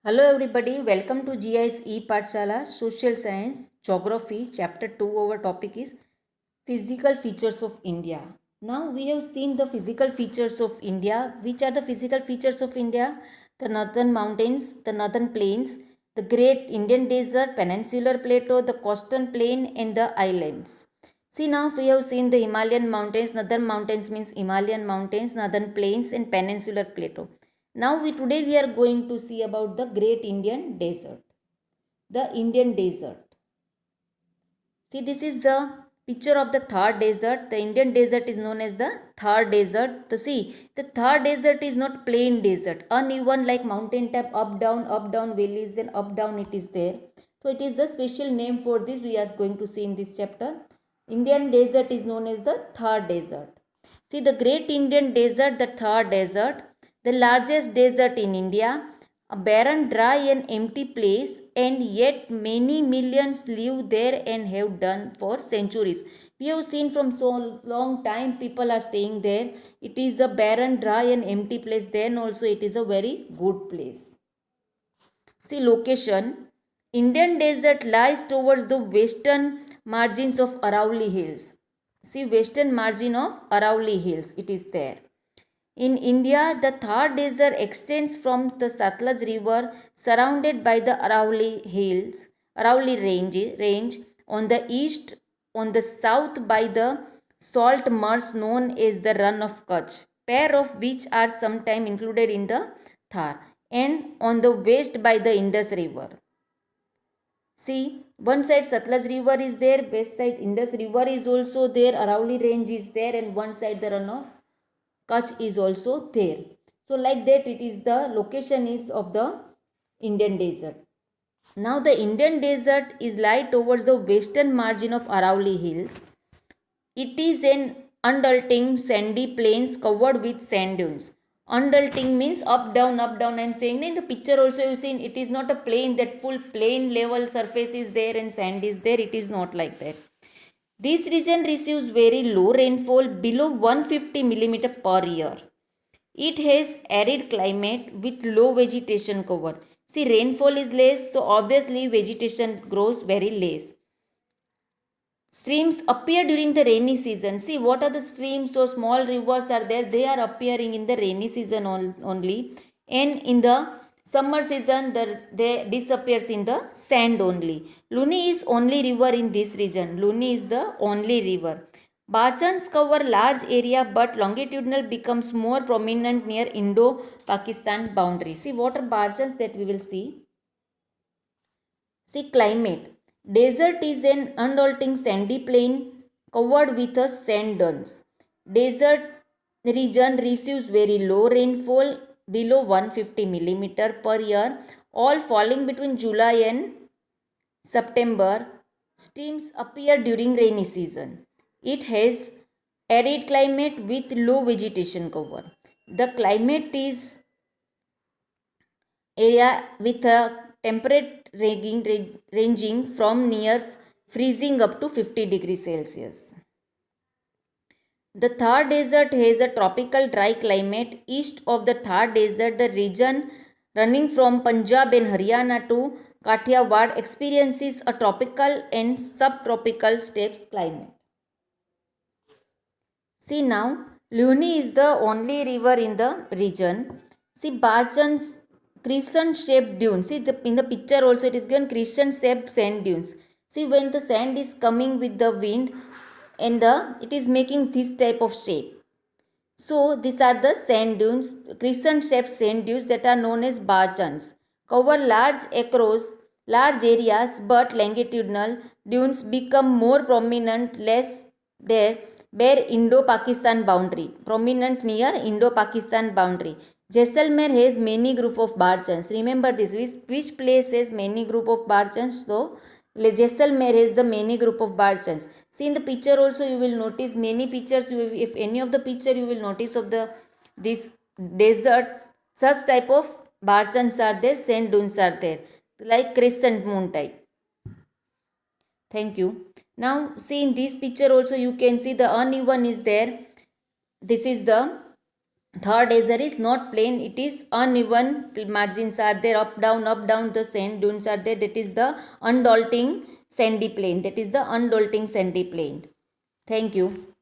Hello everybody, welcome to GIS E-Pathshala Social Science Geography Chapter 2. Our topic is Physical Features of India. Now we have seen the physical features of India. Which are the physical features of India? The northern mountains, the northern plains, the great Indian desert, peninsular plateau, the coastal plain and the islands. See, now we have seen the Himalayan mountains. Northern mountains means Himalayan mountains, northern plains and peninsular plateau. Now today we are going to see about the great Indian desert. The Indian desert. See, this is the picture of the Thar desert. The Indian desert is known as the Thar desert. The Thar desert is not plain desert. Uneven like mountain type, up down valleys and up down it is there. So it is the special name for this we are going to see in this chapter. Indian desert is known as the Thar desert. See, the great Indian desert, the Thar desert, the largest desert in India, a barren, dry and empty place, and yet many millions live there and have done for centuries. We have seen from so long time people are staying there. It is a barren, dry and empty place. Then also it is a very good place. See, location. Indian desert lies towards the western margins of Arauli Hills. See, western margin of Arauli Hills. It is there. In India, the Thar desert extends from the Satluj river surrounded by the Arauli Hills, Arauli range on the east, on the south by the salt marsh known as the Run of Kutch, pair of which are sometimes included in the Thar, and on the west by the Indus river. See, one side Satluj river is there, west side Indus river is also there, Arauli range is there, and one side the Run of Kutch is also there. So like that it is the location is of the Indian desert. Now the Indian desert is lie towards the western margin of Arauli Hills. It is an undulating sandy plains covered with sand dunes. Undulating means up down up down. I am saying in the picture also you seen it is not a plain that full plain level surface is there and sand is there. It is not like that. This region receives very low rainfall below 150 mm per year. It has arid climate with low vegetation cover. See, rainfall is less, so obviously vegetation grows very less. Streams appear during the rainy season. See, what are the streams? So small rivers are there. They are appearing in the rainy season only. And in the summer season, they disappears in the sand only. Luni is only river in this region. Luni is the only river. Barchans cover large area but longitudinal becomes more prominent near Indo-Pakistan boundary. See, what are Barchans that we will see? See, climate. Desert is an undulating sandy plain covered with a sand dunes. Desert region receives very low rainfall below 150 millimeter per year, all falling between July and September. Streams appear during rainy season. It has arid climate with low vegetation cover. The climate is area with a temperate ranging from near freezing up to 50 degrees Celsius. The Thar Desert has a tropical dry climate. East of the Thar Desert, the region running from Punjab and Haryana to Kathiawar experiences a tropical and subtropical steppes climate. See now, Luni is the only river in the region. See, Barchan's crescent shaped dunes. See, in the picture also it is given crescent shaped sand dunes. See, when the sand is coming with the wind and it is making this type of shape. So, these are the sand dunes, crescent shaped sand dunes that are known as Barchans. Cover large areas, but longitudinal dunes become more prominent less there bear Indo-Pakistan boundary, prominent near Indo-Pakistan boundary. Jaisalmer has many group of Barchans. Remember this, which place has many group of Barchans? So, Jaisalmer has the many group of Barchans. See in the picture also you will notice many pictures. If any of the picture you will notice of this desert, such type of Barchans are there, sand dunes are there, like crescent moon type. Thank you. Now see in this picture also you can see the uneven is there. This is the Third desert is not plain, it is uneven margins are there, up down the sand dunes are there. That is the undulting sandy plain. That is the undulting sandy plain. Thank you.